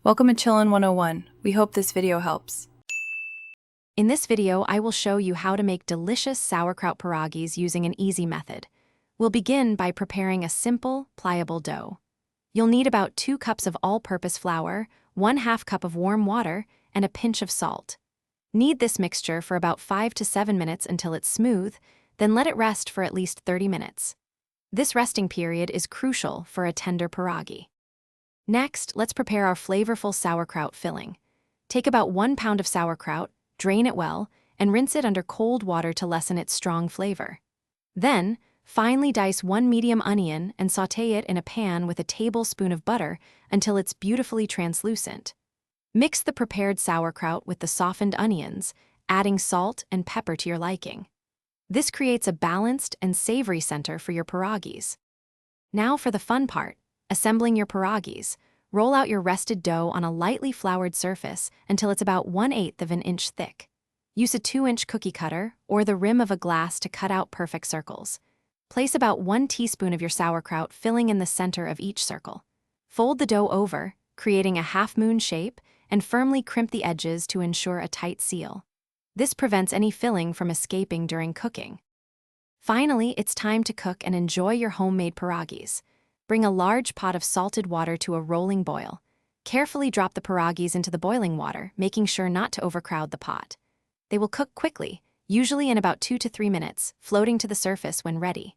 Welcome to Chillin' 101. We hope this video helps. In this video, I will show you how to make delicious sauerkraut pierogies using an easy method. We'll begin by preparing a simple, pliable dough. You'll need about 2 cups of all-purpose flour, 1/2 cup of warm water, and a pinch of salt. Knead this mixture for about 5 to 7 minutes until it's smooth, then let it rest for at least 30 minutes. This resting period is crucial for a tender pierogi. Next, let's prepare our flavorful sauerkraut filling. Take about 1 pound of sauerkraut, drain it well, and rinse it under cold water to lessen its strong flavor. Then, finely dice 1 medium onion and sauté it in a pan with a tablespoon of butter until it's beautifully translucent. Mix the prepared sauerkraut with the softened onions, adding salt and pepper to your liking. This creates a balanced and savory center for your pierogies. Now for the fun part. Assembling your pierogies, roll out your rested dough on a lightly floured surface until it's about 1/8 of an inch thick. Use a 2-inch cookie cutter or the rim of a glass to cut out perfect circles. Place about 1 teaspoon of your sauerkraut filling in the center of each circle. Fold the dough over, creating a half-moon shape, and firmly crimp the edges to ensure a tight seal. This prevents any filling from escaping during cooking. Finally, it's time to cook and enjoy your homemade pierogies. Bring a large pot of salted water to a rolling boil. Carefully drop the pierogies into the boiling water, making sure not to overcrowd the pot. They will cook quickly, usually in about 2 to 3 minutes, floating to the surface when ready.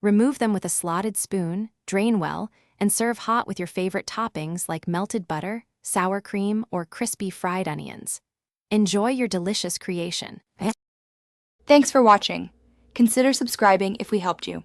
Remove them with a slotted spoon, drain well, and serve hot with your favorite toppings like melted butter, sour cream, or crispy fried onions. Enjoy your delicious creation. Thanks for watching. Consider subscribing if we helped you.